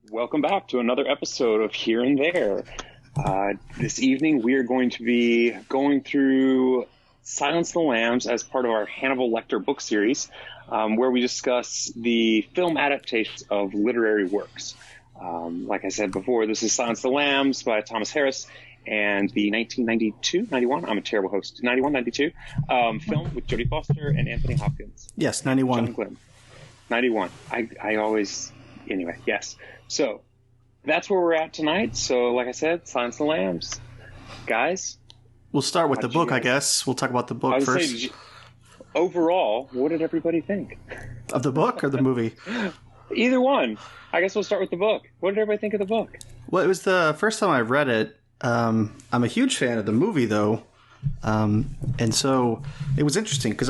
Welcome back to another episode of Here and There. This evening we are going to be going through Silence of the Lambs as part of our Hannibal Lecter book series, where we discuss the film adaptations of literary works. Like I said before, this is Silence of the Lambs by Thomas Harris and the 91, I'm a terrible host, 92 film with Jodie Foster and Anthony Hopkins. Yes, 91. John Glenn. 91. I always... Anyway, yes. So, that's where we're at tonight. So, like I said, Silence of the Lambs. Guys? We'll start with the book, I guess. We'll talk about the book first. Overall, what did everybody think? Of the book or the movie? Either one. I guess we'll start with the book. What did everybody think of the book? Well, it was the first time I read it. I'm a huge fan of the movie, though. And so, it was interesting, because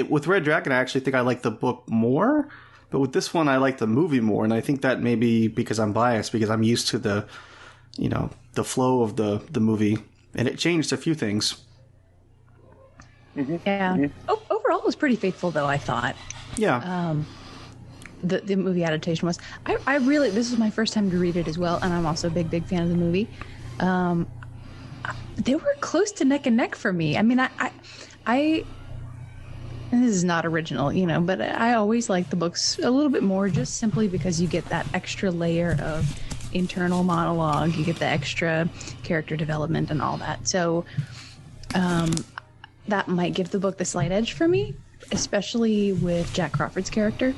with Red Dragon, I actually think I like the book more. But with this one, I like the movie more, and I think that may be because I'm biased, because I'm used to the flow of the movie, and it changed a few things. Mm-hmm. Yeah. Mm-hmm. Overall, it was pretty faithful, though, I thought. Yeah. The movie adaptation was. I really, this was my first time to read it as well, and I'm also a big fan of the movie. They were close to neck and neck for me. I mean, I and this is not original, but I always like the books a little bit more, just simply because you get that extra layer of internal monologue, you get the extra character development and all that. So that might give the book the slight edge for me, especially with Jack Crawford's character.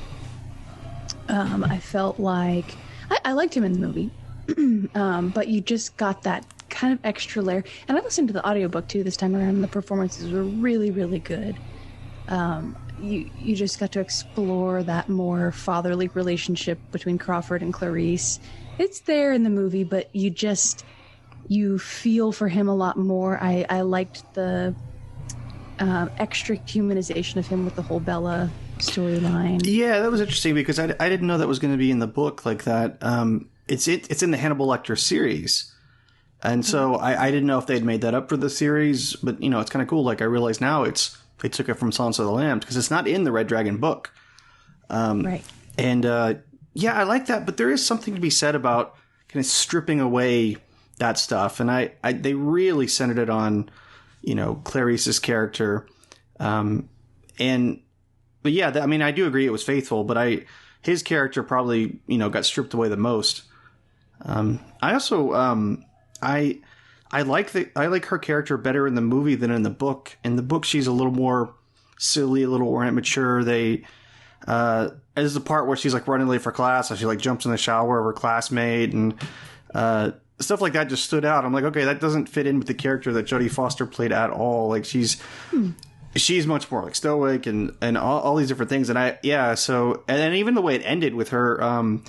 I felt like I liked him in the movie, but you just got that kind of extra layer. And I listened to the audiobook too this time around, and the performances were really, really good. You just got to explore that more fatherly relationship between Crawford and Clarice. It's there in the movie, but you feel for him a lot more. I liked the extra humanization of him with the whole Bella storyline. Yeah, that was interesting, because I didn't know that was going to be in the book like that. It's in the Hannibal Lecter series. And so I didn't know if they'd made that up for the series, but it's kind of cool. Like, I realize now they took it from Silence of the Lambs, because it's not in the Red Dragon book. Right. And I like that, but there is something to be said about kind of stripping away that stuff. And they really centered it on, Clarice's character. But yeah, I do agree it was faithful, but his character probably, got stripped away the most. I also, I like her character better in the movie than in the book. In the book, she's a little more silly, a little more immature. There's the part where she's like running late for class, and she like jumps in the shower of her classmate, and stuff like that just stood out. I'm like, okay, that doesn't fit in with the character that Jodie Foster played at all. Like, she's much more like stoic and all these different things. And and even the way it ended with her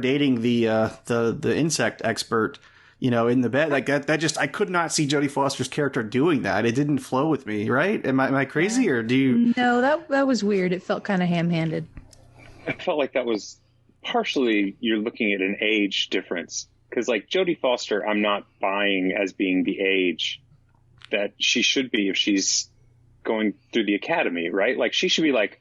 dating the insect expert, in the bed, like that just, I could not see Jodie Foster's character doing that. It didn't flow with me, right? Am I crazy, or do you? No, that was weird. It felt kind of ham-handed. I felt like that was partially, you're looking at an age difference. Because, like, Jodie Foster, I'm not buying as being the age that she should be if she's going through the academy, right? Like, she should be, like,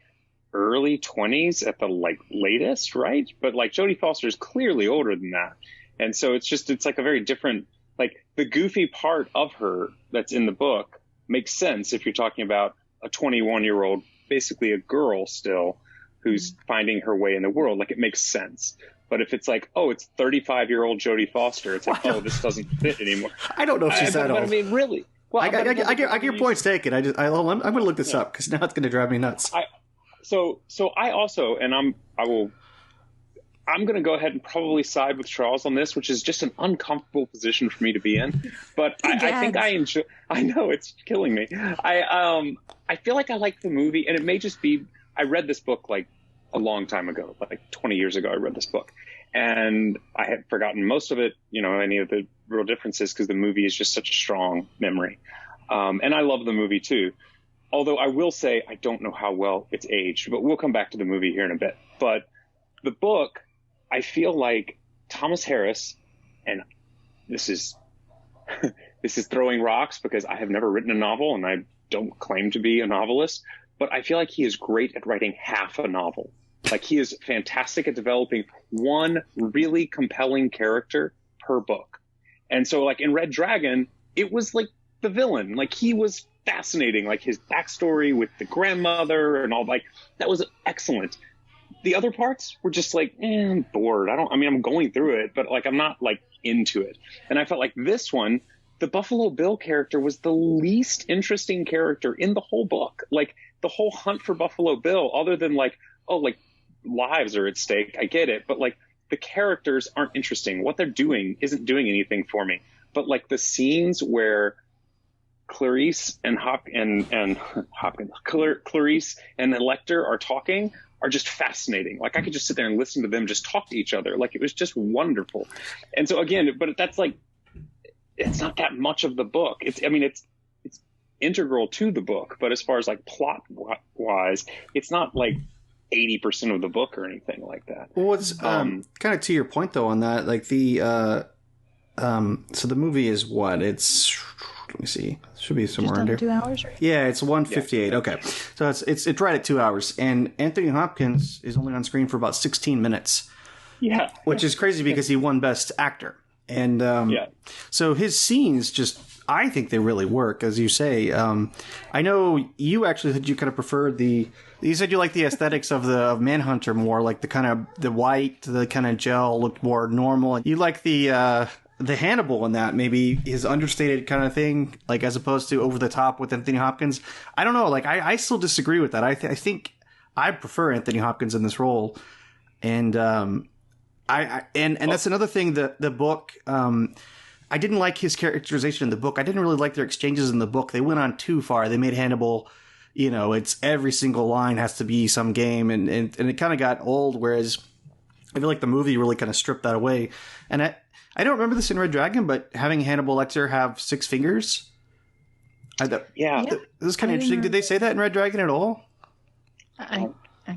early 20s at the, like, latest, right? But, like, Jodie Foster is clearly older than that. And so it's like a very different, like, the goofy part of her that's in the book makes sense if you're talking about a 21-year-old, basically a girl still, who's finding her way in the world. Like, it makes sense. But if it's like, oh, it's 35-year-old Jodie Foster, it's like, oh, this doesn't fit anymore. I don't know if she's that old. I mean, really. Well, I get your points taken. I'm going to look this up, because now it's going to drive me nuts. So I also, and I'm going to go ahead and probably side with Charles on this, which is just an uncomfortable position for me to be in. But I think I enjoy. I know, it's killing me. I feel like I like the movie, and it may just be, I read this book like a long time ago, like 20 years ago. I read this book, and I had forgotten most of it. Any of the real differences, because the movie is just such a strong memory. And I love the movie too. Although I will say I don't know how well it's aged, but we'll come back to the movie here in a bit. But the book, I feel like Thomas Harris, and this is throwing rocks because I have never written a novel and I don't claim to be a novelist, but I feel like he is great at writing half a novel. Like, he is fantastic at developing one really compelling character per book. And so, like, in Red Dragon, it was like the villain. Like, he was fascinating. Like, his backstory with the grandmother and all, like, that was excellent. The other parts were just like, I'm bored. I'm going through it, but like, I'm not like into it. And I felt like this one, the Buffalo Bill character was the least interesting character in the whole book. Like, the whole hunt for Buffalo Bill, other than like, oh, like, lives are at stake. I get it. But like, the characters aren't interesting. What they're doing isn't doing anything for me. But like, the scenes where Clarice and Clarice and Lecter are talking are just fascinating. Like, I could just sit there and listen to them just talk to each other. Like, it was just wonderful. And so again, but that's like, it's not that much of the book. It's integral to the book, but as far as like plot wise, it's not like 80% of the book or anything like that. Well, it's kind of to your point though on that, like so the movie is what? It's, let me see. It should be somewhere under 2 hours, right? Yeah, it's 1:58. Yeah. Okay. So it's right at 2 hours, and Anthony Hopkins is only on screen for about 16 minutes. Yeah. Which is crazy because he won Best Actor. And so his scenes just, I think they really work, as you say. I know you actually said you kind of preferred you said you like the aesthetics of Manhunter more, like the kind of the white, the kind of gel looked more normal. You like the Hannibal in that, maybe his understated kind of thing, like as opposed to over the top with Anthony Hopkins. I don't know, like I still disagree with that. I think I prefer Anthony Hopkins in this role, and that's another thing. The book, I didn't like his characterization in the book. I didn't really like their exchanges in the book. They went on too far. They made Hannibal, it's every single line has to be some game, and it kind of got old. Whereas I feel like the movie really kind of stripped that away. And I don't remember this in Red Dragon, but having Hannibal Lecter have 6 fingers, this is kind of interesting. Did they say that in Red Dragon at all? I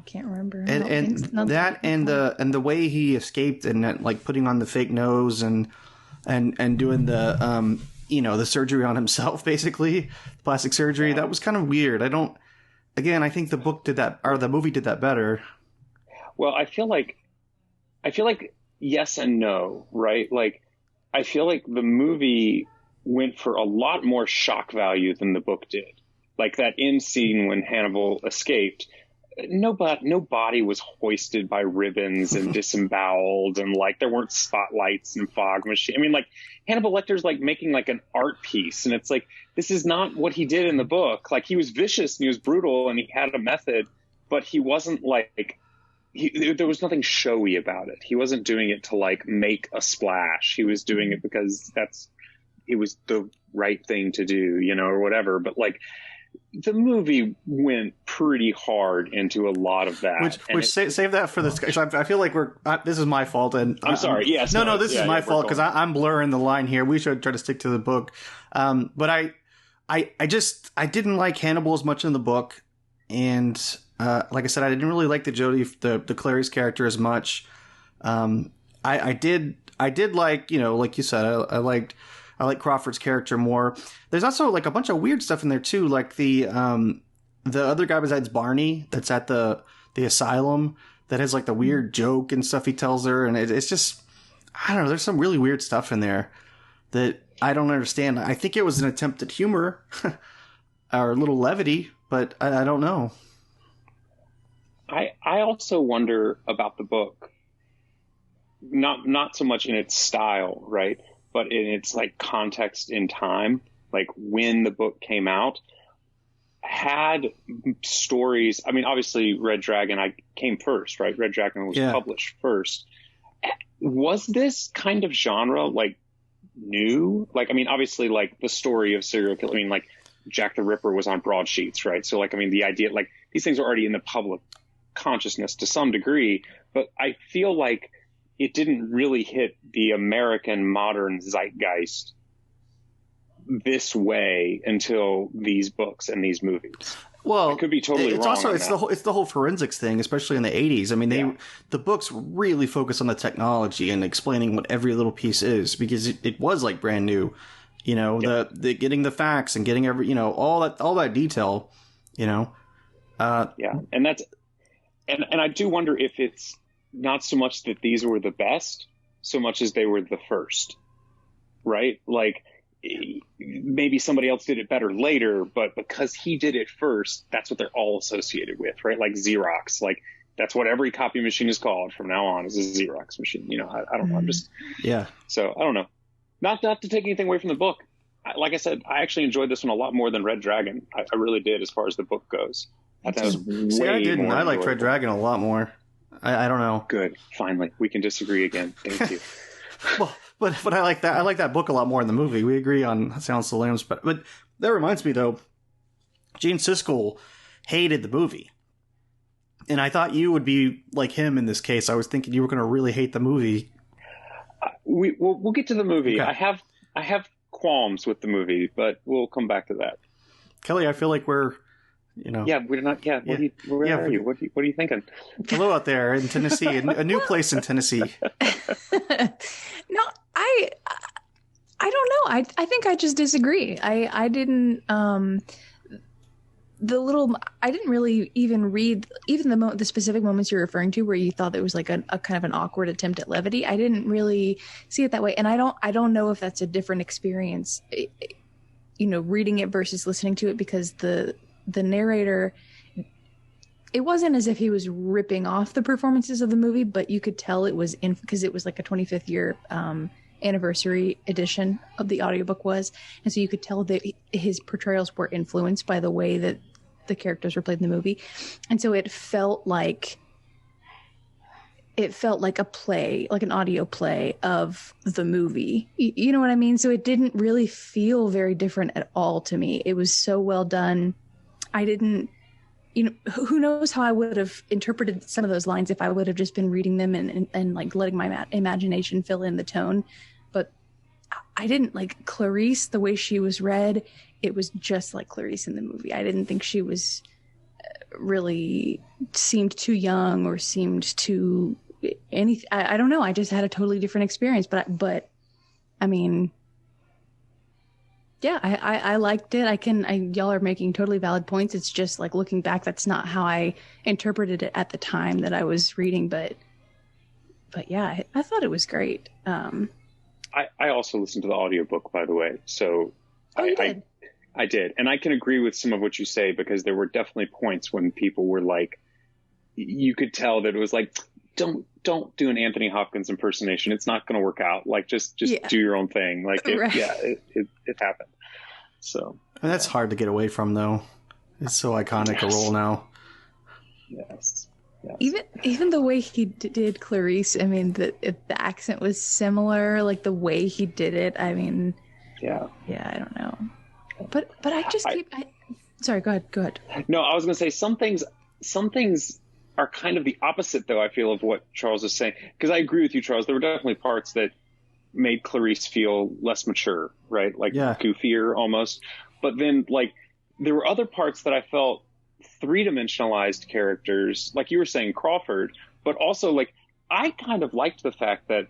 can't remember. And that and the way he escaped and like putting on the fake nose and doing the the surgery on himself, basically plastic surgery. That was kind of weird. I think the book did that, or the movie did that better. Well, I feel like yes and no, right? Like, I feel like the movie went for a lot more shock value than the book did. Like that end scene when Hannibal escaped, no body was hoisted by ribbons and disemboweled, and like there weren't spotlights and fog machine. I mean, like, Hannibal Lecter's like making like an art piece, and it's like, this is not what he did in the book. Like, he was vicious and he was brutal and he had a method, but he wasn't like, there was nothing showy about it. He wasn't doing it to like make a splash. He was doing it because it was the right thing to do, or whatever. But like, the movie went pretty hard into a lot of that. Save that for this. I feel like this is my fault, and I'm sorry. Yes. No, this is my fault because I'm blurring the line here. We should try to stick to the book. But I didn't like Hannibal as much in the book, and like I said, I didn't really like the Clarice character as much. I did like, like you said, I like Crawford's character more. There's also like a bunch of weird stuff in there too, like the other guy besides Barney that's at the asylum that has like the weird joke and stuff he tells her, and it's just, I don't know. There's some really weird stuff in there that I don't understand. I think it was an attempt at humor or a little levity, but I don't know. I also wonder about the book, not so much in its style, right, but in its like context in time, like when the book came out, had stories. I mean, obviously Red Dragon came first, right? Red Dragon was published first. Was this kind of genre like new? Like, I mean, obviously like the story of serial killer, I mean, like Jack the Ripper was on broadsheets, right? So like, I mean, the idea, like, these things are already in the public consciousness to some degree, but I feel like it didn't really hit the American modern zeitgeist this way until these books and these movies. Well, I could be totally wrong. Also, it's the whole forensics thing, especially in the 80s. I mean, the books really focus on the technology and explaining what every little piece is, because it was like brand new. The getting the facts and getting every all that detail. And and I do wonder if it's not so much that these were the best, so much as they were the first, right? Like maybe somebody else did it better later, but because he did it first, that's what they're all associated with, right? Like Xerox, like that's what every copy machine is called from now on, is a Xerox machine. You know, I don't know. I'm just, yeah. So I don't know. Not to take anything away from the book. Like I said, I actually enjoyed this one a lot more than Red Dragon. I really did, as far as the book goes. I thought it was way I didn't. more I liked Red enjoyable. Dragon a lot more. I don't know. Good. Finally, we can disagree again. Thank you. Well, but I like that. I like that book a lot more than the movie. We agree on Silence of the Lambs, but that reminds me though, Gene Siskel hated the movie, and I thought you would be like him in this case. I was thinking you were going to really hate the movie. We'll get to the movie. Okay. I have qualms with the movie, but we'll come back to that. Kelly, I feel like we're, you know. Yeah, we're not. Yeah, where are you? What are you thinking? Hello out there in Tennessee, a new place in Tennessee. No, I don't know. I think I just disagree. I didn't I didn't really even read even the specific moments you're referring to where you thought it was like a kind of an awkward attempt at levity. I didn't really see it that way, and I don't know if that's a different experience, you know, reading it versus listening to it, because the narrator, it wasn't as if he was ripping off the performances of the movie, but you could tell it was in, because it was like a 25th year anniversary edition of the audiobook was, and so you could tell that his portrayals were influenced by the way that the characters were played in the movie, and so it felt like a play, like an audio play of the movie. You know what I mean? So it didn't really feel very different at all to me. It was so well done. I didn't, you know, who knows how I would have interpreted some of those lines if I would have just been reading them and like letting my imagination fill in the tone. But I didn't like Clarice, the way she was read. It was just like Clarice in the movie. I didn't think she was really seemed too young or seemed too anything. I don't know. I just had a totally different experience, but I mean, yeah, I liked it. Y'all are making totally valid points. It's just like looking back, that's not how I interpreted it at the time that I was reading. But yeah, I thought it was great. I also listened to the audiobook, by the way. So you did? I did. And I can agree with some of what you say, because there were definitely points when people were like, you could tell that it was like, don't do an Anthony Hopkins impersonation. It's not going to work out. Like, just do your own thing. Like, it happened. So. And that's hard to get away from, though. It's so iconic a role now. Yes. Even the way he did Clarice, I mean, the accent was similar. Like the way he did it. I mean, yeah, I don't know. But I just keep. Sorry, go ahead. No, I was going to say some things are kind of the opposite, though, I feel, of what Charles is saying. Because I agree with you, Charles. There were definitely parts that made Clarice feel less mature, right? Like goofier almost. But then, like, there were other parts that I felt three-dimensionalized characters, like you were saying, Crawford. But also, like, I kind of liked the fact that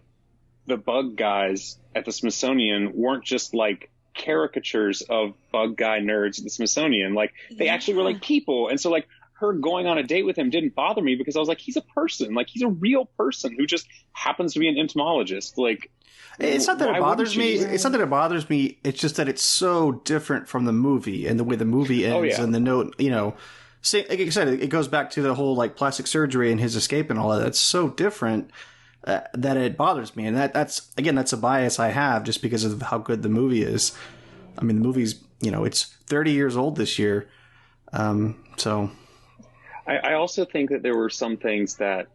the bug guys at the Smithsonian weren't just, like, caricatures of bug guy nerds at the Smithsonian. Like, they actually were, like, people. And so, like, her going on a date with him didn't bother me, because I was like, he's a person. Like, he's a real person who just happens to be an entomologist. Like, it's not that it bothers me. It's not that it bothers me. It's just that it's so different from the movie and the way the movie ends and the note, you know, like I said, it goes back to the whole like plastic surgery and his escape and all that. That's so different that it bothers me. And that's a bias I have just because of how good the movie is. I mean, the movie's, you know, it's 30 years old this year. So I also think that there were some things that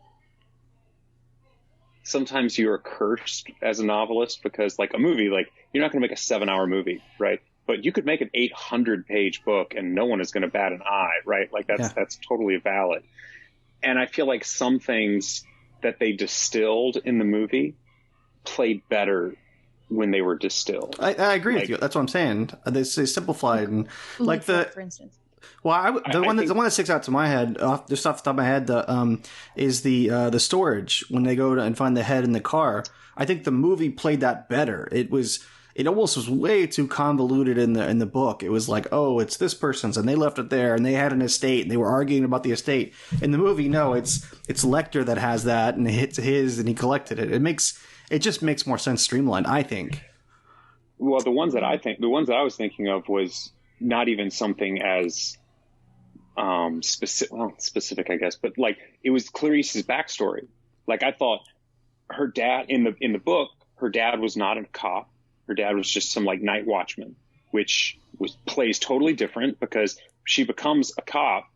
sometimes you are cursed as a novelist, because like a movie, like you're not going to make a 7-hour movie, right? But you could make an 800-page book and no one is going to bat an eye, right? Like that's totally valid. And I feel like some things that they distilled in the movie played better when they were distilled. I agree with you. That's what I'm saying. They simplified and like for instance. Well, the one that sticks out to my head, just off the top of my head, is the storage when they go to and find the head in the car. I think the movie played that better. It was it almost was way too convoluted in the book. It was like, oh, it's this person's, and they left it there, and they had an estate, and they were arguing about the estate. In the movie, no, it's Lecter that has that, and it's his, and he collected it. It just makes more sense streamlined, I think. Well, the ones that I was thinking of was not even something as specific, I guess, but like it was Clarice's backstory. Like I thought her dad in the book, her dad was not a cop. Her dad was just some like night watchman, which plays totally different because she becomes a cop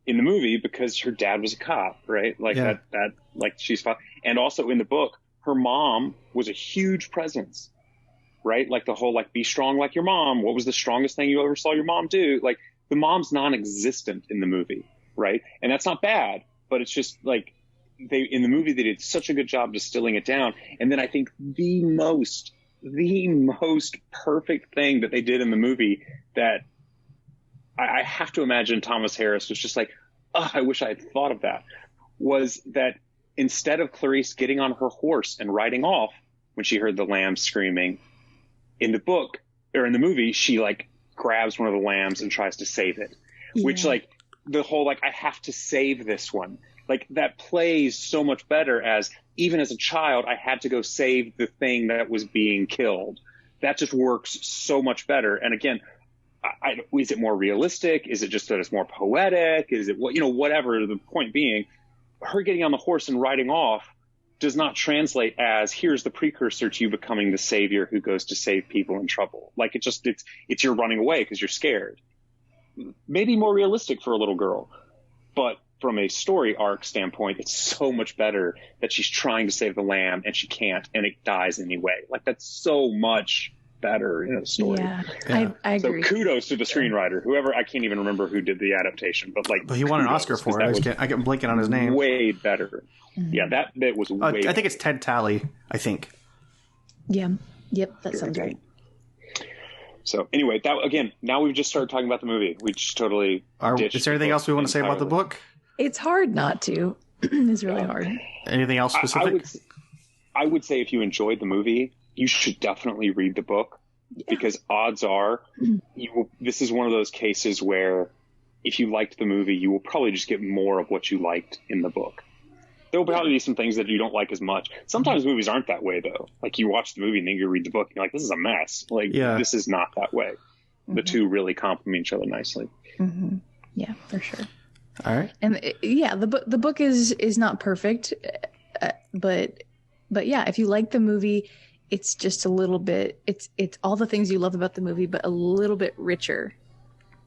in the movie because her dad was a cop, right? Like that like she's fine. And also in the book, her mom was a huge presence, right? Like the whole like be strong like your mom. What was the strongest thing you ever saw your mom do? Like the mom's non-existent in the movie, right? And that's not bad, but it's just like in the movie they did such a good job distilling it down. And then I think the most perfect thing that they did in the movie that I have to imagine Thomas Harris was just like, oh, I wish I had thought of that, was that instead of Clarice getting on her horse and riding off when she heard the lambs screaming, in the book or in the movie, she like grabs one of the lambs and tries to save it, which like the whole, like, I have to save this one. Like that plays so much better as even as a child, I had to go save the thing that was being killed. That just works so much better. And again, is it more realistic? Is it just that it's more poetic? Is it whatever the point being, her getting on the horse and riding off does not translate as here's the precursor to you becoming the savior who goes to save people in trouble. Like it's you're running away because you're scared. Maybe more realistic for a little girl, but from a story arc standpoint, it's so much better that she's trying to save the lamb and she can't, and it dies anyway. Like that's so much better in a story. Yeah. I agree. So kudos to the screenwriter, whoever, I can't even remember who did the adaptation, but he won an Oscar for it. I get blanking on his name. Way better. Mm-hmm. Yeah, that bit was way I think it's Ted Talley, I think. Yeah. Yep, that sounds right. So anyway, that again, now we've just started talking about the movie. We just totally Is there anything else we want to say about the book? It's hard not to. It's really hard. Anything else specific? I would say if you enjoyed the movie, you should definitely read the book, because odds are this is one of those cases where if you liked the movie, you will probably just get more of what you liked in the book. There will probably be some things that you don't like as much. Sometimes movies aren't that way, though. Like you watch the movie and then you read the book and you're like, this is a mess. Like this is not that way. The two really complement each other nicely. Mm-hmm. Yeah, for sure. All right. And the book is not perfect, but yeah, if you like the movie, it's just a little bit, it's all the things you love about the movie, but a little bit richer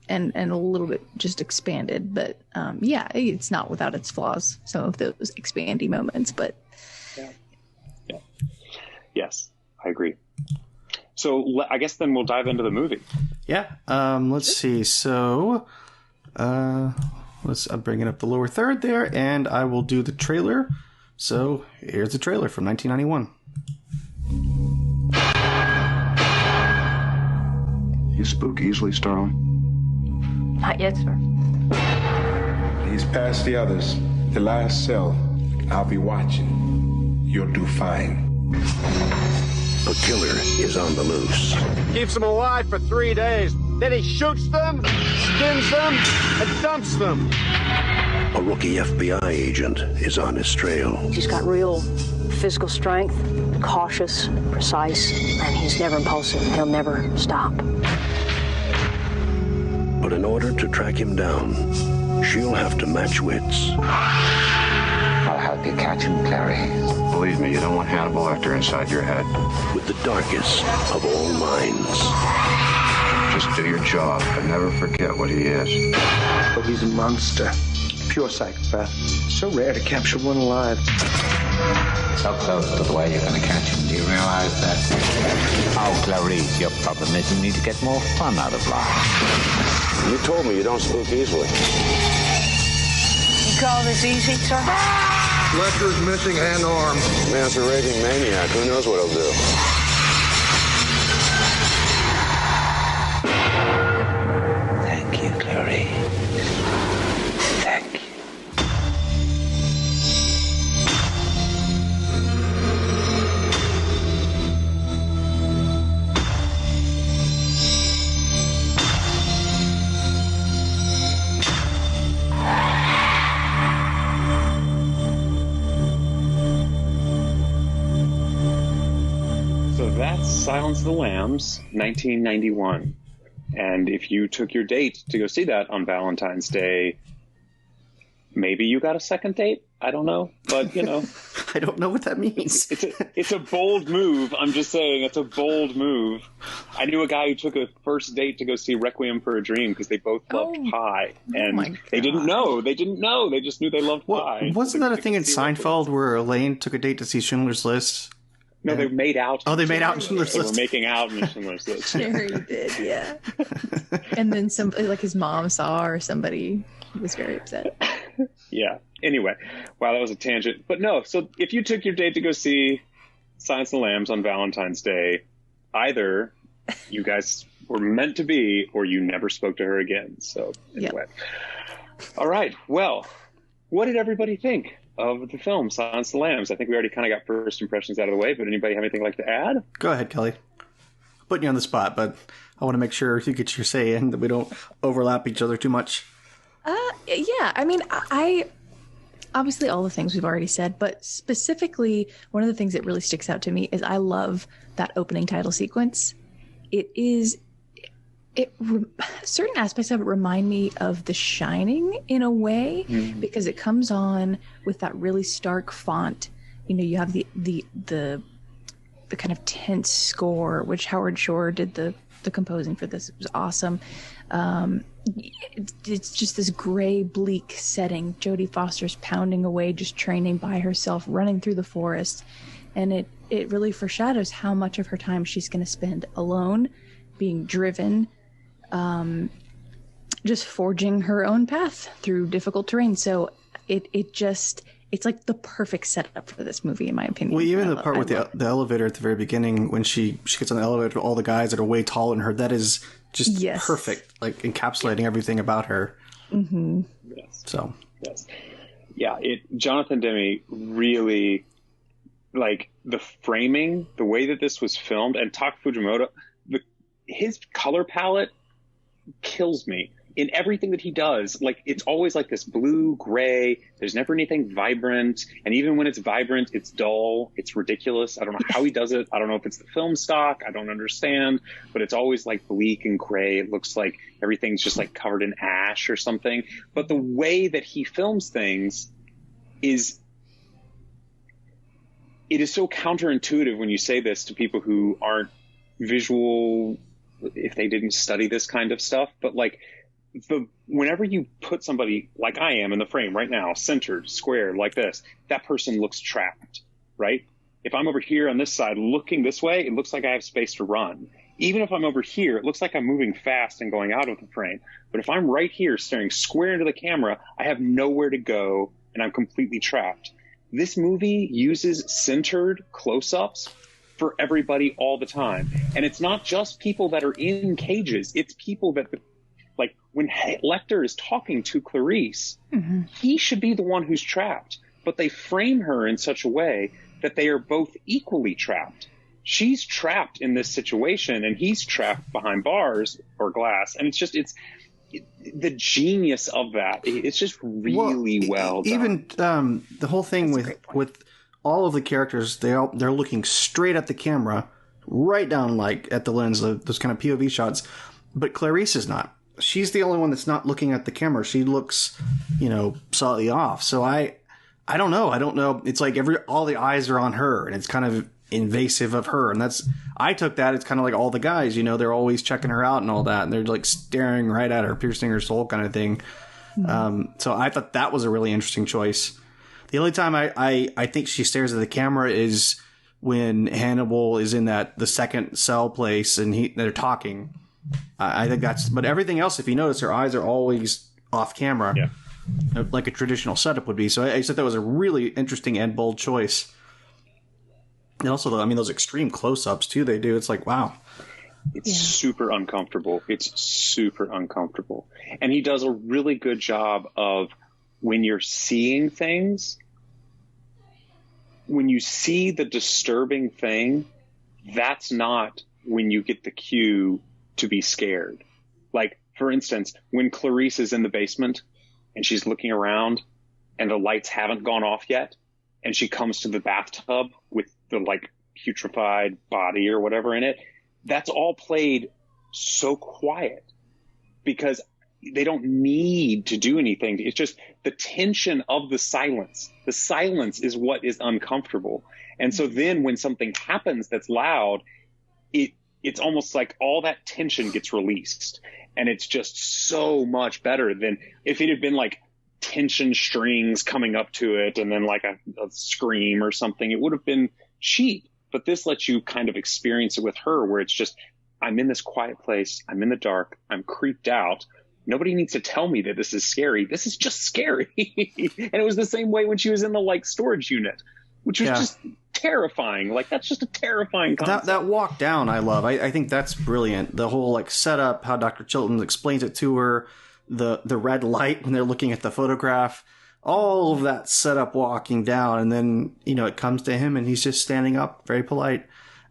and a little bit just expanded. But it's not without its flaws, some of those expandy moments, but yes, I agree. So I guess then we'll dive into the movie. Yeah. Let's see. So I'm bringing up the lower third there, and I will do the trailer. So here's the trailer from 1991. You spook easily, Starling? Not yet, sir. He's past the others. The last cell. I'll be watching. You'll do fine. A killer is on the loose. Keeps them alive for 3 days. Then he shoots them, skins them, and dumps them. A rookie FBI agent is on his trail. He's got real physical strength, cautious, precise, and he's never impulsive. He'll never stop. But in order to track him down, she'll have to match wits. I'll help you catch him, Clary. Believe me, you don't want Hannibal Lecter inside your head. With the darkest of all minds. Just do your job, but never forget what he is. But he's a monster. Pure psychopath. So rare to capture one alive. So close to the way you're going to catch him. Do you realize that? Oh, Clarice, your problem is you need to get more fun out of life. You told me you don't spook easily. You call this easy, sir? Lecter's missing an arm. Man's a raving maniac. Who knows what he'll do? Thank you, Clary. Thank you. that's Silence of the Lambs, 1991. And if you took your date to go see that on Valentine's Day, maybe you got a second date. I don't know, but I don't know what that means. It's a bold move. I'm just saying, it's a bold move. I knew a guy who took a first date to go see Requiem for a Dream because they both loved pie, and they didn't know. They didn't know. They just knew they loved pie. Wasn't that a thing in Seinfeld where Elaine took a date to see Schindler's List? No, they made out. Oh, they made out in Schindler's List. They were making out in Schindler's List. Sure, he did, yeah. And then somebody, like his mom saw, or somebody was very upset. Yeah. Anyway, wow, that was a tangent. But no, so if you took your date to go see Silence of the Lambs on Valentine's Day, either you guys were meant to be or you never spoke to her again. So anyway. Yep. All right. Well, what did everybody think of the film Silence of the Lambs? I think we already kind of got first impressions out of the way, but anybody have anything like to add? Go ahead, Kelly. Putting you on the spot, but I want to make sure you get your say in, that we don't overlap each other too much. Yeah, I mean, I obviously all the things we've already said, but specifically one of the things that really sticks out to me is I love that opening title sequence. Certain aspects of it remind me of The Shining in a way, because it comes on with that really stark font. You have the kind of tense score, which Howard Shore did the composing for this. It was awesome. It's just this gray, bleak setting. Jodie Foster's pounding away, just training by herself, running through the forest. And it really foreshadows how much of her time she's going to spend alone, being driven, just forging her own path through difficult terrain. So it's like the perfect setup for this movie, in my opinion. Well, even the part with the elevator at the very beginning, when she gets on the elevator with all the guys that are way taller than her, that is just perfect, like encapsulating everything about her. Mm-hmm. Yes. So. Yes. Yeah. Jonathan Demme really, like, the framing, the way that this was filmed, and Taka Fujimoto, his color palette kills me. In everything that he does, like, it's always like this blue, gray. There's never anything vibrant. And even when it's vibrant, it's dull. It's ridiculous. I don't know how he does it. I don't know if it's the film stock. I don't understand. But it's always like bleak and gray. It looks like everything's just like covered in ash or something. But the way that he films things it is so counterintuitive when you say this to people who aren't visual, if they didn't study this kind of stuff. But like, whenever you put somebody like I am in the frame right now, centered, square, like this, that person looks trapped, right? If I'm over here on this side looking this way, it looks like I have space to run. Even if I'm over here, it looks like I'm moving fast and going out of the frame. But if I'm right here staring square into the camera, I have nowhere to go and I'm completely trapped. This movie uses centered close-ups for everybody all the time. And it's not just people that are in cages. It's people that, like, when Lecter is talking to Clarice, he should be the one who's trapped. But they frame her in such a way that they are both equally trapped. She's trapped in this situation, and he's trapped behind bars or glass. And it's the genius of that. It's just really well done. Even the whole thing with all of the characters, they're looking straight at the camera, right down like at the lens, those kind of POV shots. But Clarice is not. She's the only one that's not looking at the camera. She looks, slightly off. So I don't know. I don't know. It's like all the eyes are on her, and it's kind of invasive of her. And I took that. It's kind of like all the guys, they're always checking her out and all that. And they're like staring right at her, piercing her soul kind of thing. So I thought that was a really interesting choice. The only time I think she stares at the camera is when Hannibal is in the second cell place and they're talking. I think but everything else, if you notice, her eyes are always off camera, like a traditional setup would be. So I thought that was a really interesting and bold choice. And also, those extreme close-ups too, they do. It's like, wow. It's super uncomfortable. It's super uncomfortable. And he does a really good job of, when you're seeing things, when you see the disturbing thing, that's not when you get the cue to be scared. Like, for instance, when Clarice is in the basement and she's looking around and the lights haven't gone off yet, and she comes to the bathtub with the putrefied body or whatever in it, that's all played so quiet because they don't need to do anything. It's just the tension of the silence. The silence is what is uncomfortable. And so then when something happens that's loud, it's almost like all that tension gets released. And it's just so much better than if it had been like tension strings coming up to it and then like a scream or something. It would have been cheap. But this lets you kind of experience it with her where it's just, I'm in this quiet place. I'm in the dark. I'm creeped out. Nobody needs to tell me that this is scary. This is just scary. And it was the same way when she was in the like storage unit, which was just terrifying. Like that's just a terrifying concept. That walk down I love. I think that's brilliant. The whole like setup, how Dr. Chilton explains it to her, the red light when they're looking at the photograph, all of that setup walking down, and then, you know, it comes to him and he's just standing up, very polite.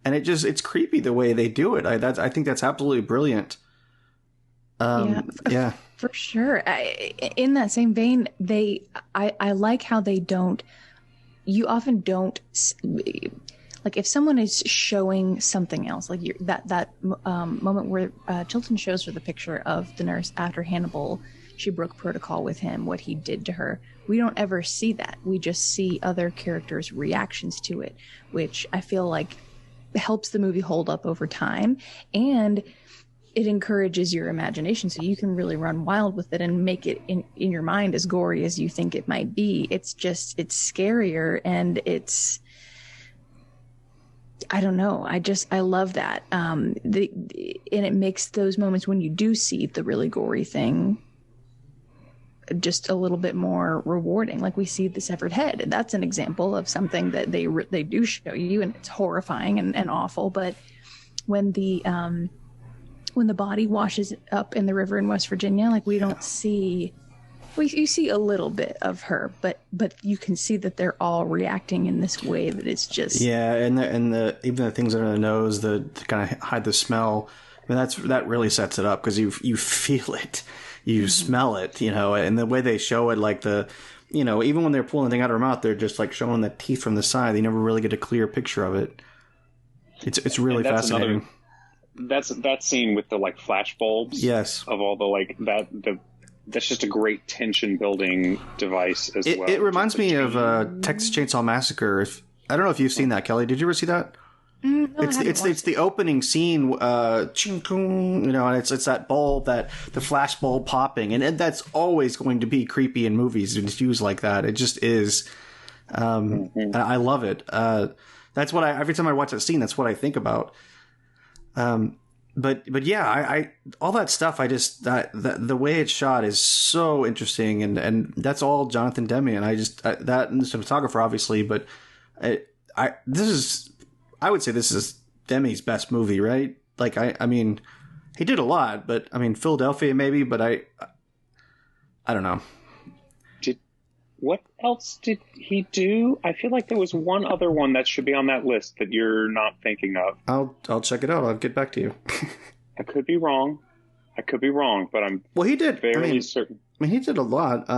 And it's creepy the way they do it. I think that's absolutely brilliant. Yeah, for sure. In that same vein, I like how they don't. You often don't like if someone is showing something else, like that moment where Chilton shows her the picture of the nurse after Hannibal. She broke protocol with him, what he did to her. We don't ever see that. We just see other characters' reactions to it, which I feel like helps the movie hold up over time, and it encourages your imagination so you can really run wild with it and make it in your mind as gory as you think it might be. It's scarier, and I don't know. I love that. And it makes those moments when you do see the really gory thing just a little bit more rewarding. Like we see the severed head. That's an example of something that they do show you, and it's horrifying and awful. But when the body washes up in the river in West Virginia, like we don't see, you see a little bit of her, but you can see that they're all reacting in this way that it's just and even the things under the nose to kind of hide the smell. I mean, that really sets it up because you feel it. You smell it, you know, and the way they show it, like even when they're pulling the thing out of her mouth, they're just like showing the teeth from the side. They never really get a clear picture of it. It's really fascinating. That's that scene with the like flash bulbs. Yes. Of all the like that's just a great tension building device as well. It reminds me of Texas Chainsaw Massacre. I don't know if you've seen that, Kelly. Did you ever see that? No, it's the opening scene, you know, and it's that bulb, the flash bulb popping, and that's always going to be creepy in movies. It's used like that. It just is. I love it. That's what every time I watch that scene, that's what I think about. But yeah, I all that stuff. The way it's shot is so interesting, and that's all Jonathan Demme, and that and the cinematographer obviously, but I would say this is Demme's best movie, right? Like, I mean, he did a lot, but I mean, Philadelphia maybe, but I don't know. What else did he do? I feel like there was one other one that should be on that list that you're not thinking of. I'll check it out. I'll get back to you. I could be wrong, but I'm he did fairly certain. I mean, he did a lot.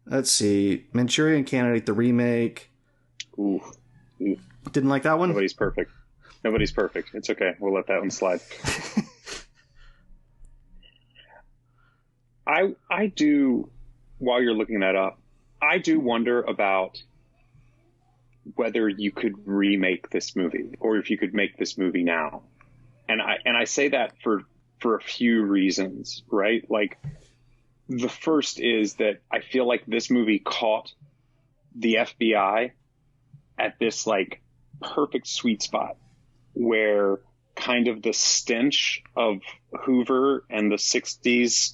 Let's see, Manchurian Candidate, the remake. Ooh. Didn't like that one? Nobody's perfect. It's okay. We'll let that one slide. I do, while you're looking that up, I do wonder about whether you could remake this movie or if you could make this movie now. And I say that for a few reasons, right? Like the first is that I feel like this movie caught the FBI at this like perfect sweet spot where kind of the stench of Hoover and the 60s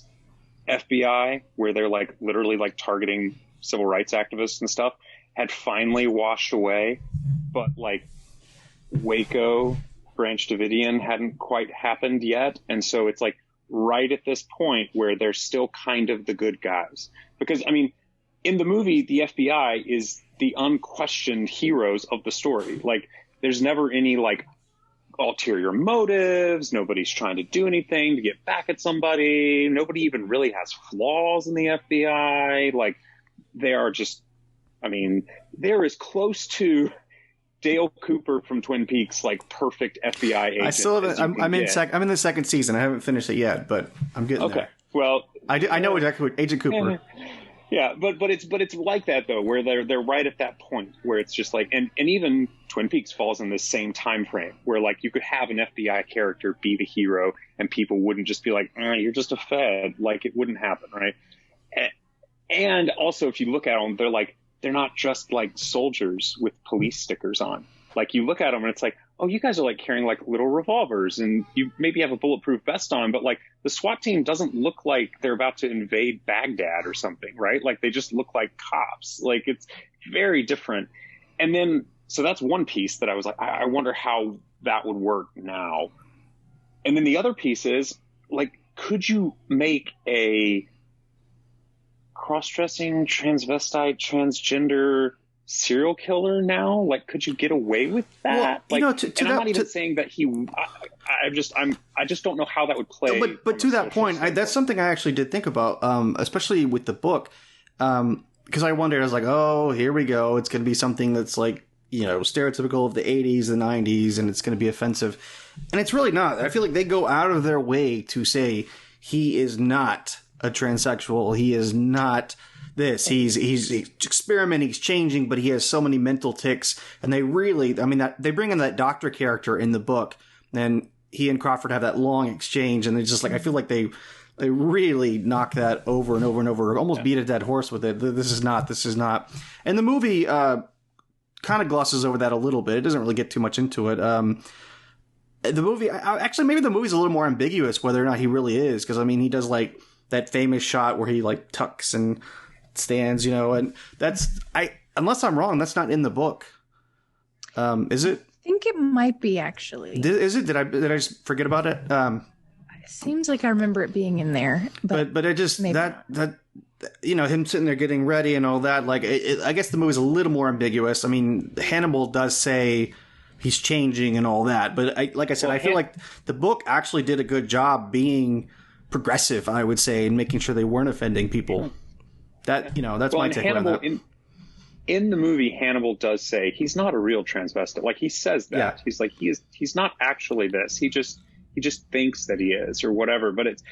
FBI, where they're like literally like targeting civil rights activists and stuff, had finally washed away, but like Waco, Branch Davidian hadn't quite happened yet. And so it's like right at this point where they're still kind of the good guys. Because I mean, in the movie, the FBI is the unquestioned heroes of the story. Like there's never any like ulterior motives. Nobody's trying to do anything to get back at somebody. Nobody even really has flaws in the FBI. Like they are just, I mean, they're as close to Dale Cooper from Twin Peaks, like perfect FBI agent. I still haven't. I'm in the second season. I haven't finished it yet, but I'm getting there. Well, I know Agent Cooper. Yeah, but it's like that though, where they're right at that point where it's just like, and even Twin Peaks falls in the same time frame where like you could have an FBI character be the hero and people wouldn't just be like, you're just a Fed, like it wouldn't happen, right? And also if you look at them, they're not just like soldiers with police stickers on. Like you look at them and it's like, oh, you guys are like carrying like little revolvers and you maybe have a bulletproof vest on, but like the SWAT team doesn't look like they're about to invade Baghdad or something, right? Like they just look like cops. Like it's very different. And then, so that's one piece that I was like, I wonder how that would work now. And then the other piece is like, could you make a cross-dressing, transvestite, transgender serial killer now? Like, could you get away with that? Well, like, I'm not even saying that I just don't know how that would play. But to that point, that's something I actually did think about, especially with the book, because I wondered, I was like, oh, here we go. It's going to be something that's like, stereotypical of the 80s, the 90s, and it's going to be offensive. And it's really not. I feel like they go out of their way to say he is not a transsexual. He is not this. He's experimenting, he's changing, but he has so many mental tics. And they really, I mean, they bring in that doctor character in the book, and he and Crawford have that long exchange, and it's just like, I feel like they really knock that over and over and over, almost beat a dead horse with it. This is not. And the movie kind of glosses over that a little bit. It doesn't really get too much into it. The movie, actually, maybe the movie's a little more ambiguous whether or not he really is, because I mean, he does like that famous shot where he like tucks and stands, and that's, unless I'm wrong, that's not in the book. Is it? I think it might be, actually. Is it? Did I just forget about it? It seems like I remember it being in there, but I just that him sitting there getting ready and all that. Like, I guess the movie's a little more ambiguous. I mean, Hannibal does say he's changing and all that, but I feel like the book actually did a good job being progressive, I would say, and making sure they weren't offending people. That's my take on that. In the movie, Hannibal does say he's not a real transvestite. Like, he says that. Yeah. He's like, he's not actually this. He just thinks that he is, or whatever. But it's,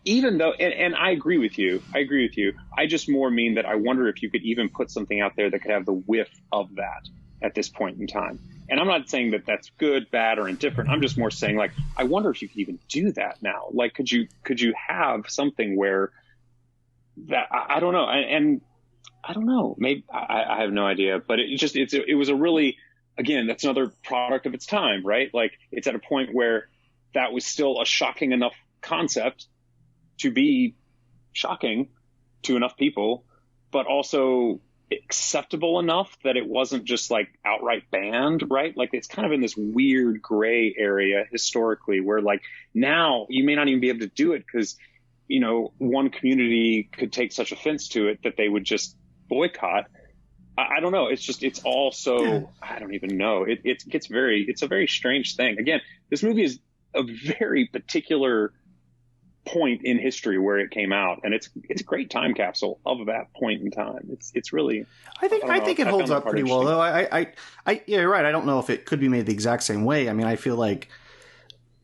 even though, and I agree with you. I just more mean that I wonder if you could even put something out there that could have the whiff of that at this point in time. And I'm not saying that that's good, bad, or indifferent. I'm just more saying, like, I wonder if you could even do that now. Like, could you have something where that, I don't know. And I don't know. Maybe I have no idea. But it was a really, again, that's another product of its time, right? Like, it's at a point where that was still a shocking enough concept to be shocking to enough people, but also acceptable enough that it wasn't just like outright banned, right? Like, it's kind of in this weird gray area historically where, like, now you may not even be able to do it because, one community could take such offense to it that they would just boycott. I don't know. It's all so, I don't even know. It's a very strange thing. Again, this movie is a very particular point in history where it came out, and it's a great time capsule of that point in time. It's really, I think it holds up pretty well, though. Yeah, you're right. I don't know if it could be made the exact same way. I mean, I feel like,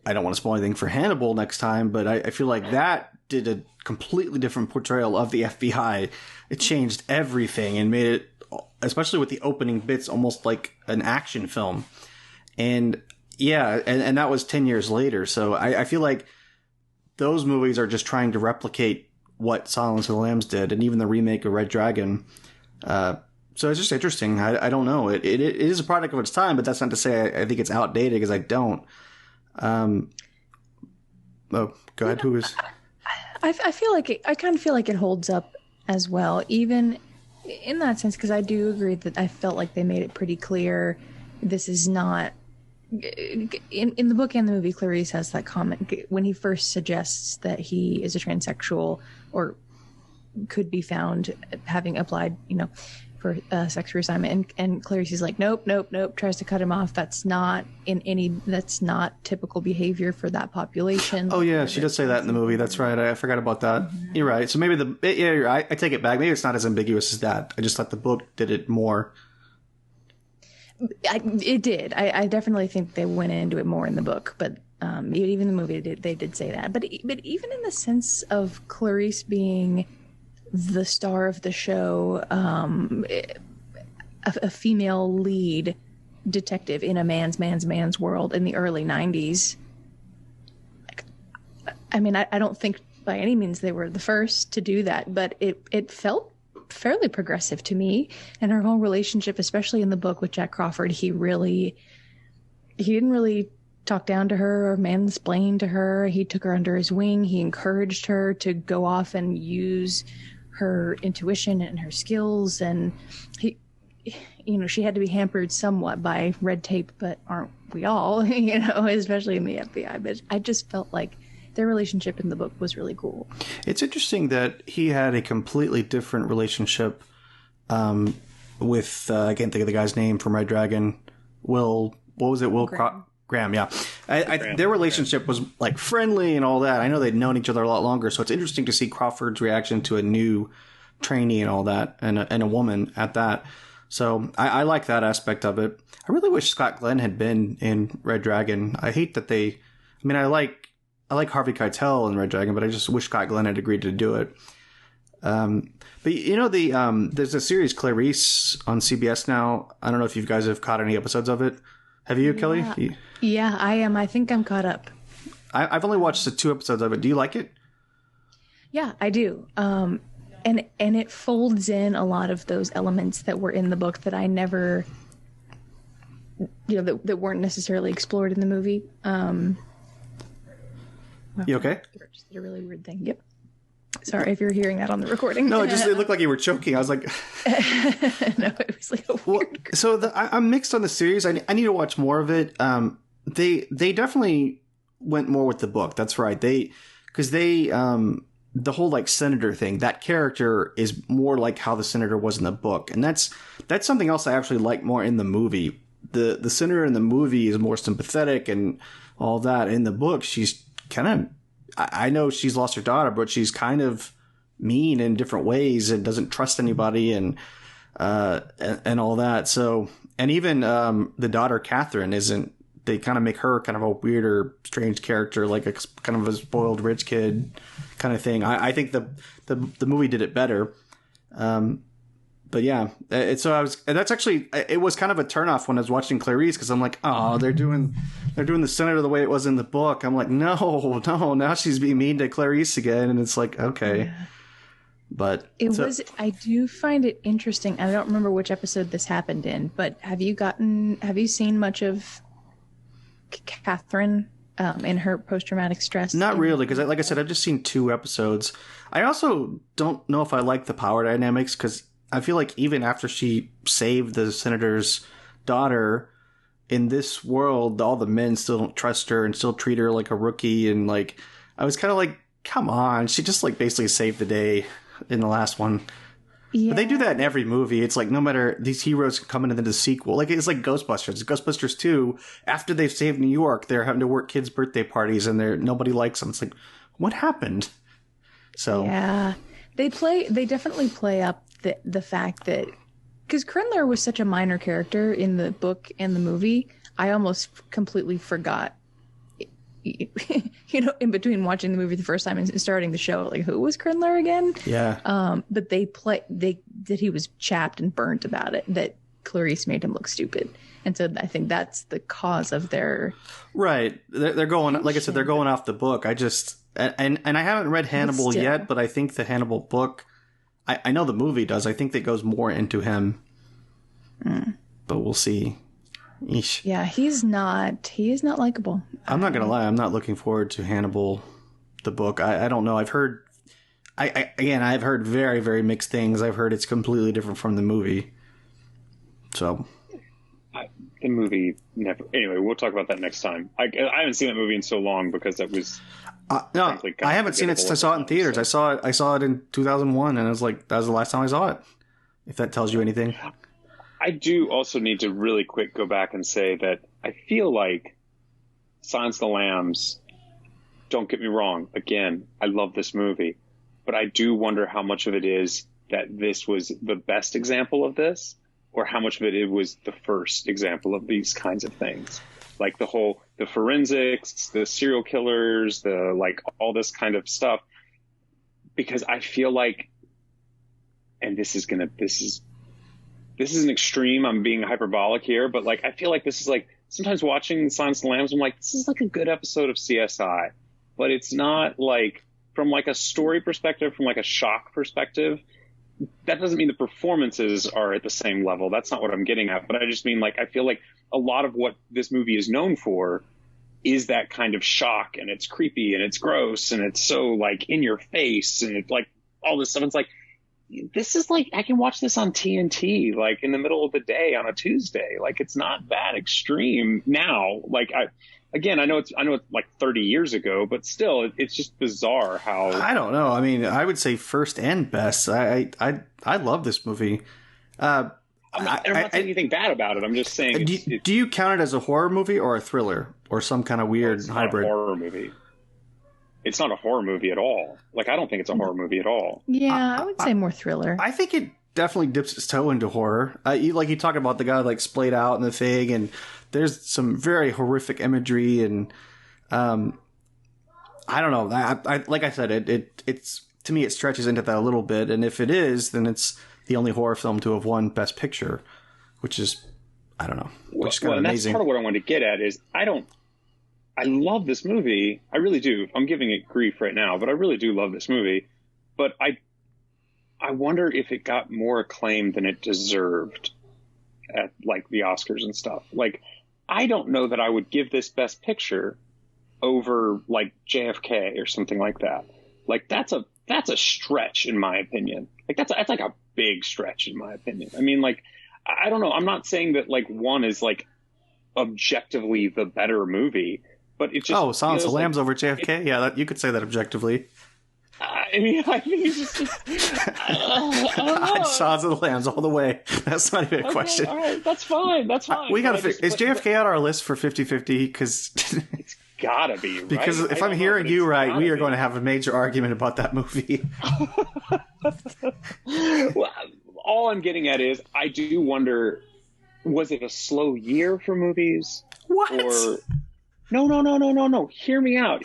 I don't want to spoil anything for Hannibal next time, but I feel like that did a completely different portrayal of the FBI. It changed everything and made it, especially with the opening bits, almost like an action film. And yeah, and that was 10 years later. So I feel like those movies are just trying to replicate what Silence of the Lambs did, and even the remake of Red Dragon. So it's just interesting. I don't know. It is a product of its time, but that's not to say I think it's outdated, because I don't. Go ahead. Who is? I feel like I kind of feel like it holds up as well, even in that sense, because I do agree that I felt like they made it pretty clear this is not. In the book and the movie, Clarice has that comment when he first suggests that he is a transsexual or could be found having applied, for sex reassignment, and Clarice is like, nope, tries to cut him off. That's not typical behavior for that population. Oh yeah, she does say that in the movie. That's right. I forgot about that. Mm-hmm. You're right. So maybe I take it back. Maybe it's not as ambiguous as that. I just thought the book did it more. It did. I definitely think they went into it more in the book, but even the movie, they did say that. But even in the sense of Clarice being the star of the show, a female lead detective in a man's world in the early 90s. I mean, I don't think by any means they were the first to do that, but it felt fairly progressive to me. And her whole relationship, especially in the book with Jack Crawford, he didn't really talk down to her or mansplain to her. He took her under his wing. He encouraged her to go off and use her intuition and her skills. And she had to be hampered somewhat by red tape, but aren't we all, especially in the FBI. But I just felt like their relationship in the book was really cool. It's interesting that he had a completely different relationship with, I can't think of the guy's name from Red Dragon. What was it? Will Graham, yeah. Their relationship was like friendly and all that. I know they'd known each other a lot longer, so it's interesting to see Crawford's reaction to a new trainee and all that, and a woman at that. So I like that aspect of it. I really wish Scott Glenn had been in Red Dragon. I hate that I like Harvey Keitel in Red Dragon, but I just wish Scott Glenn had agreed to do it. But there's a series Clarice on CBS now. I don't know if you guys have caught any episodes of it. Have you, Kelly? Yeah, I am. I think I'm caught up. I've only watched the 2 episodes of it. Do you like it? Yeah, I do. And it folds in a lot of those elements that were in the book that I never, that weren't necessarily explored in the movie. You okay? Just did a really weird thing. Yep. Sorry if you're hearing that on the recording. No, it looked like you were choking. I was like... No, it was like a weird... So I'm mixed on the series. I need to watch more of it. They definitely went more with the book. That's right. The whole like senator thing, that character is more like how the senator was in the book. And that's something else I actually like more in the movie. The senator in the movie is more sympathetic and all that. In the book, she's kind of... I know she's lost her daughter, but she's kind of mean in different ways and doesn't trust anybody and all that. So, and even the daughter Catherine isn't. They kind of make her kind of a weirder, strange character, like a kind of a spoiled rich kid kind of thing. I think the movie did it better. But yeah, that's actually, it was kind of a turnoff when I was watching Clarice, because I'm like, oh, they're doing the senator the way it was in the book. I'm like, no, now she's being mean to Clarice again, and it's like, okay. Yeah. But I do find it interesting. I don't remember which episode this happened in, but have you seen much of Catherine in her post-traumatic stress? Not really, because like I said, I've just seen 2 episodes. I also don't know if I like the power dynamics, because I feel like even after she saved the senator's daughter, in this world, all the men still don't trust her and still treat her like a rookie. And like, I was kind of like, come on, she just like basically saved the day in the last one. Yeah. But they do that in every movie. It's like, no matter, these heroes coming into the sequel, like it's like Ghostbusters 2, after they've saved New York, they're having to work kids' birthday parties and nobody likes them. It's like, what happened? So yeah, they definitely play up the fact that, because Krendler was such a minor character in the book and the movie, I almost completely forgot, in between watching the movie the first time and starting the show, like, who was Krendler again? Yeah. But that he was chapped and burnt about it, that Clarice made him look stupid. And so I think that's the cause of their... Right. They're going, like I said, they're going off the book. I just, and I haven't read Hannibal yet, but I think the Hannibal book, I know the movie does. I think that goes more into him, but we'll see. Eesh. Yeah, he is not likable. I'm not gonna lie. I'm not looking forward to Hannibal, the book. I don't know. I've heard very, very mixed things. I've heard it's completely different from the movie. So, the movie never. Anyway, we'll talk about that next time. I haven't seen that movie in so long because that was. No, I haven't seen it since I saw it in theaters. So. I saw it in 2001, and I was like, that was the last time I saw it. If that tells you anything. I do also need to really quick go back and say that I feel like Silence of the Lambs, don't get me wrong, again, I love this movie, but I do wonder how much of it is that this was the best example of this, or how much of it was the first example of these kinds of things. Like the forensics, the serial killers, all this kind of stuff. Because I feel like, and this is an extreme, I'm being hyperbolic here, but like, I feel like this is like, sometimes watching Silence of the Lambs, I'm like, this is like a good episode of CSI, but it's not like, from like a story perspective, from like a shock perspective, that doesn't mean the performances are at the same level. That's not what I'm getting at. But I just mean, like, I feel like a lot of what this movie is known for is that kind of shock, and it's creepy and it's gross and it's so like in your face and it's like all this stuff. It's like, this is like, I can watch this on TNT, like in the middle of the day on a Tuesday. Like, it's not that extreme now. Like, I know it's like 30 years ago, but still, it's just bizarre how. I don't know. I mean, I would say first and best. I love this movie. I'm not saying anything bad about it. I'm just saying. Do you count it as a horror movie or a thriller or some kind of weird hybrid? Not a horror movie. It's not a horror movie at all. Like, I don't think it's a horror movie at all. Yeah, I would say more thriller. I think it definitely dips its toe into horror. You talk about the guy like splayed out in the thing, and there's some very horrific imagery, and I don't know. I like I said, it's to me it stretches into that a little bit, and if it is, then it's the only horror film to have won Best Picture, which is, I don't know, which is kind of amazing. That's part of what I wanted to get at is I love this movie. I really do. I'm giving it grief right now, but I really do love this movie. But I wonder if it got more acclaim than it deserved at like the Oscars and stuff. Like, I don't know that I would give this Best Picture over like JFK or something like that. Like, that's a stretch in my opinion. Like, that's like a big stretch in my opinion. I mean, like, I don't know. I'm not saying that like one is like objectively the better movie, but it just Silence of the Lambs over JFK. Yeah, you could say that objectively. I mean, it's just. Silence of the Lambs all the way. That's not even a question. All right, that's fine. That's fine. We gotta fix. Is JFK on our list for 50-50? Because it's gotta be. Right? Because if I'm hearing you right, we are going to have a major argument about that movie. Well, all I'm getting at is, I do wonder, was it a slow year for movies? What? Or no. Hear me out.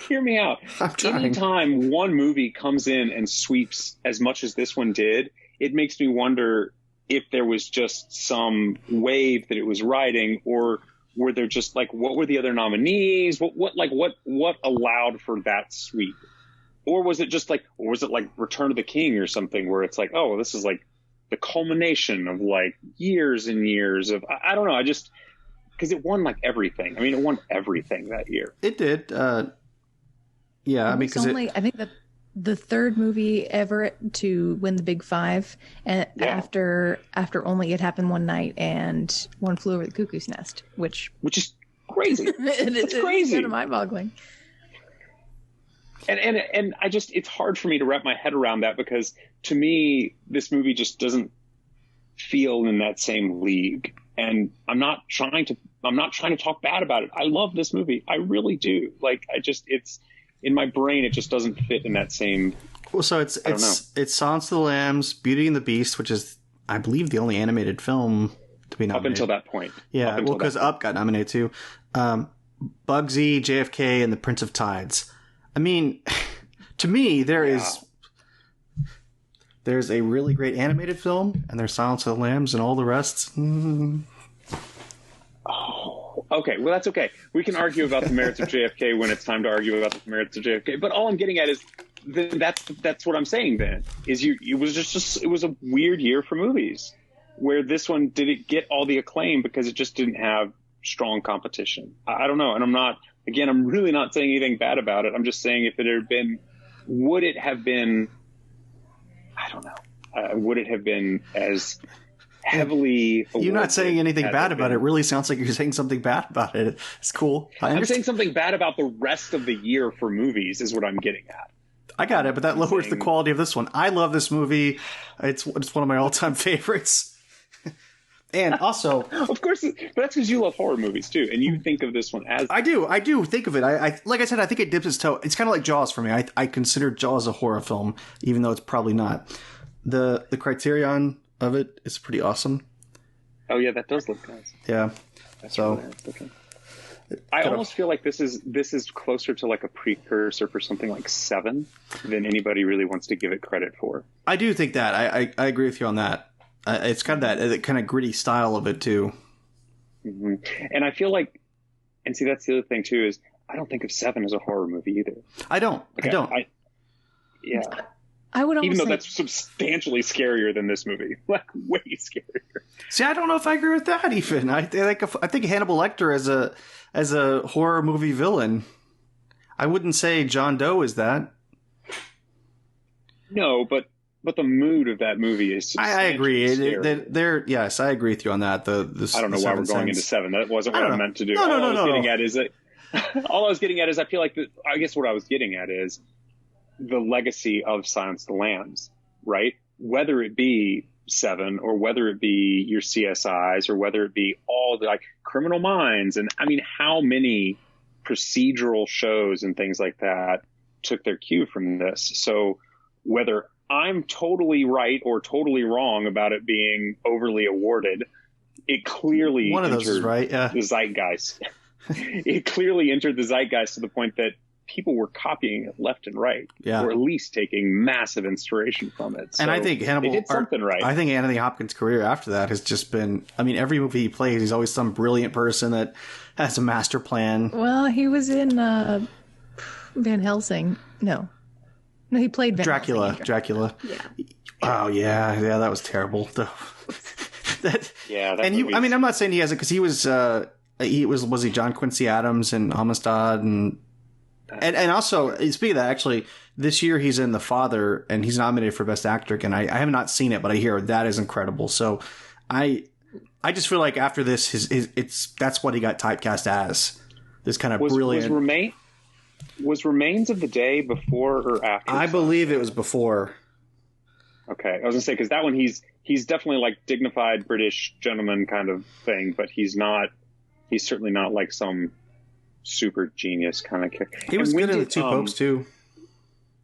I'm trying. Anytime one movie comes in and sweeps as much as this one did, it makes me wonder if there was just some wave that it was riding, or were there just like, what were the other nominees? What allowed for that sweep? Or was it like Return of the King or something, where it's like, oh, this is like the culmination of like years and years of, I don't know. Because it won like everything. I mean, it won everything that year. It did. Yeah, because I think the third movie ever to win the Big Five, and after only It Happened One Night and One Flew Over the Cuckoo's Nest, which is crazy. It's crazy. It's kind of mind-boggling. And I just, it's hard for me to wrap my head around that, because to me, this movie just doesn't feel in that same league. And I'm not trying to talk bad about it. I love this movie. I really do. Like, it's in my brain, it just doesn't fit in that same. Well, so it's Silence of the Lambs, Beauty and the Beast, which is, I believe, the only animated film to be nominated. Up until that point. Yeah, well, because Up got nominated too. Bugsy, JFK, and The Prince of Tides. I mean, to me, there's a really great animated film, and there's Silence of the Lambs, and all the rest. Oh, okay. Well, that's okay. We can argue about the merits of JFK when it's time to argue about the merits of JFK. But all I'm getting at is that's what I'm saying. Then is it was a weird year for movies, where this one didn't get all the acclaim because it just didn't have strong competition. I don't know, and I'm really not saying anything bad about it. I'm just saying, if it had been, would it have been? I don't know. Would it have been as heavily? You're not saying anything bad about it. It really sounds like you're saying something bad about it. It's cool. I'm saying something bad about the rest of the year for movies is what I'm getting at. I got it, but that lowers the quality of this one. I love this movie. It's one of my all-time favorites. And also, of course, but that's because you love horror movies too, and you think of this one as I do think of it. I like I said, I think it dips its toe. It's kind of like Jaws for me. I consider Jaws a horror film, even though it's probably not. The criterion of it is pretty awesome. Oh yeah, that does look nice. Yeah. That's So really nice looking. I almost feel like this is closer to like a precursor for something like Seven than anybody really wants to give it credit for. I do think that. I agree with you on that. It's kind of that kind of gritty style of it too. Mm-hmm. And I feel like, and see, that's the other thing too, is I don't think of Seven as a horror movie either. I don't. Yeah. I would almost even though say, that's substantially scarier than this movie, like way scarier. See, I don't know if I agree with that. Even I think Hannibal Lecter as a horror movie villain. I wouldn't say John Doe is that. No, but the mood of that movie is. I agree. Yes, I agree with you on that. I don't know why we're going into Seven. That wasn't what I meant to do. All I was getting at is I feel like I guess what I was getting at is the legacy of Silence of the Lambs, right? Whether it be Seven or whether it be your CSIs or whether it be all the like Criminal Minds, and I mean, how many procedural shows and things like that took their cue from this? So whether I'm totally right or totally wrong about it being overly awarded, it clearly one of those is right. Yeah. The zeitgeist. It clearly entered the zeitgeist to the point that people were copying it left and right, or at least taking massive inspiration from it. So and I think Hannibal did something right. I think Anthony Hopkins' career after that has just been. I mean, every movie he plays, he's always some brilliant person that has a master plan. Well, he was in Van Helsing. No, he played Dracula. Helsing. Dracula. Yeah. Oh yeah, that was terrible. I mean, I'm not saying he hasn't because he was he John Quincy Adams and Amistad and also speaking of that, actually this year he's in The Father and he's nominated for Best Actor again. I have not seen it, but I hear that is incredible. So I just feel like after this that's what he got typecast as, this kind of brilliant. Was Remains of the Day before or after? I believe it was before. Okay, I was gonna say because that one he's definitely like dignified British gentleman kind of thing, but he's certainly not like some super genius kind of character. He was good in The Two Popes too.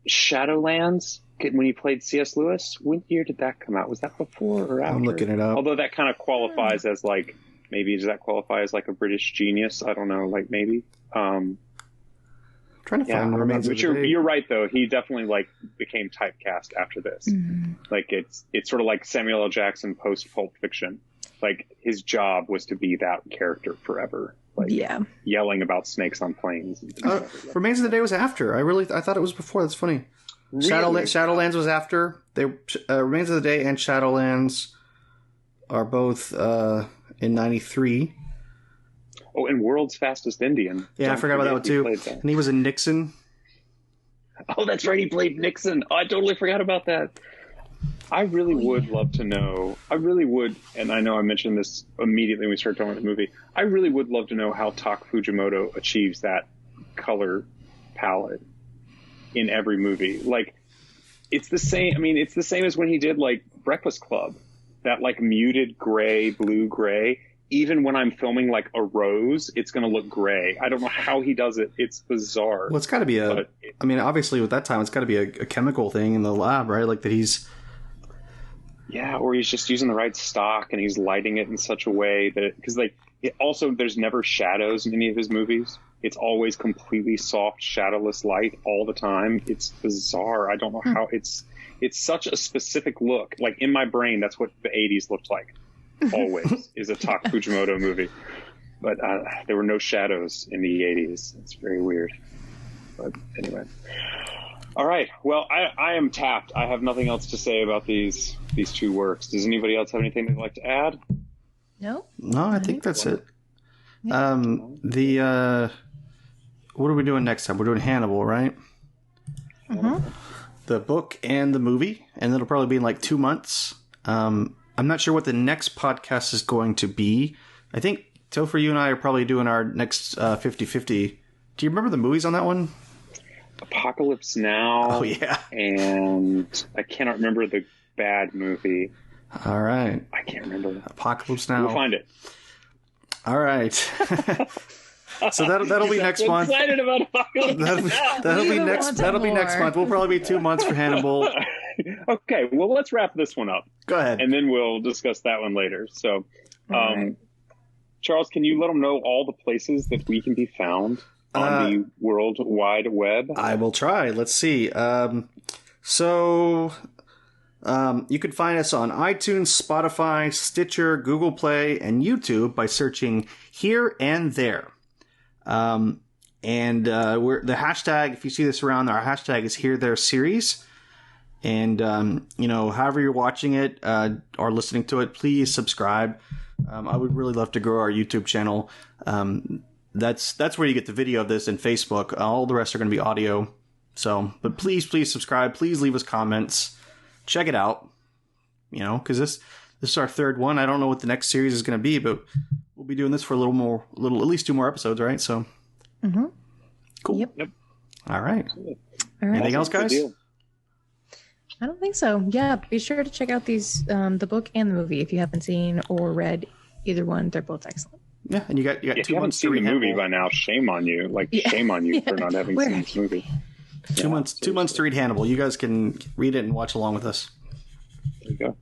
Shadowlands, when he played C.S. Lewis, when year did that come out? Was that before or after? I'm looking it up. Although that kind of qualifies as like, maybe does that qualify as like a British genius? I don't know, like maybe. Trying to find Remains of the Day. You're right though. He definitely like became typecast after this. Mm-hmm. Like it's sort of like Samuel L. Jackson post Pulp Fiction. Like his job was to be that character forever. Like yelling about snakes on planes. Remains of the Day was after. I thought it was before. That's funny. Really? Shadowlands was after. Remains of the Day and Shadowlands are both in '93. Oh, and World's Fastest Indian. Yeah, I forgot about that one too. And he was in Nixon. Oh, that's right. He played Nixon. Oh, I totally forgot about that. I really would love to know. I really would, and I know I mentioned this immediately when we started talking about the movie. I really would love to know how Tak Fujimoto achieves that color palette in every movie. Like, it's the same. I mean, it's the same as when he did like Breakfast Club, that like muted gray, blue gray. Even when I'm filming like a rose, it's going to look gray. I don't know how he does it. It's bizarre. Well, it's got to be I mean, obviously with that time, it's got to be a chemical thing in the lab, right? Like that he's. Yeah, or he's just using the right stock and he's lighting it in such a way that because like also there's never shadows in any of his movies. It's always completely soft, shadowless light all the time. It's bizarre. I don't know how it's such a specific look. Like in my brain, that's what the 80s looked like. Always is a Tak Fujimoto movie, but there were no shadows in the 80s. It's very weird. But anyway. All right. Well, I am tapped. I have nothing else to say about these two works. Does anybody else have anything they'd like to add? No, I think that's it. Yeah. What are we doing next time? We're doing Hannibal, right? Mm-hmm. The book and the movie, and it'll probably be in like 2 months. I'm not sure what the next podcast is going to be. I think, Topher, you and I are probably doing our next 50-50. Do you remember the movies on that one? Apocalypse Now. Oh, yeah. And I cannot remember the bad movie. All right. I can't remember. Apocalypse Now. We'll find it. All right. So that'll be next month. Excited about Apocalypse Now. That'll be next month. We'll probably be 2 months for Hannibal. Okay, well, let's wrap this one up. Go ahead. And then we'll discuss that one later. So Right. Charles, can you let them know all the places that we can be found on the World Wide Web? I will try. Let's see. So you can find us on iTunes, Spotify, Stitcher, Google Play, and YouTube by searching Here and There. And we're the hashtag, if you see this around, our hashtag is Here There Series. And, however you're watching it or listening to it, please subscribe. I would really love to grow our YouTube channel. That's where you get the video of this, and Facebook. All the rest are going to be audio. So, but please subscribe. Please leave us comments. Check it out. Because this is our third one. I don't know what the next series is going to be, but we'll be doing this for at least 2 more episodes, right? So, cool. Yep. All right. All right. Anything else, guys? I don't think so. Yeah, be sure to check out these the book and the movie if you haven't seen or read either one. They're both excellent. Yeah, and you got if 2 you haven't months seen to the read movie Hannibal. by now, shame on you. Shame on you for not having seen this movie. 2 months. 2 months to read Hannibal. You guys can read it and watch along with us. There you go.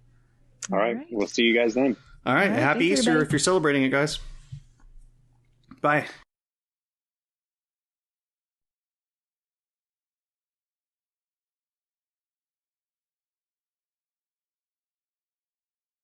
All right. We'll see you guys then. All right. All right, Happy thank you, Easter everybody. if you're celebrating it, guys. Bye.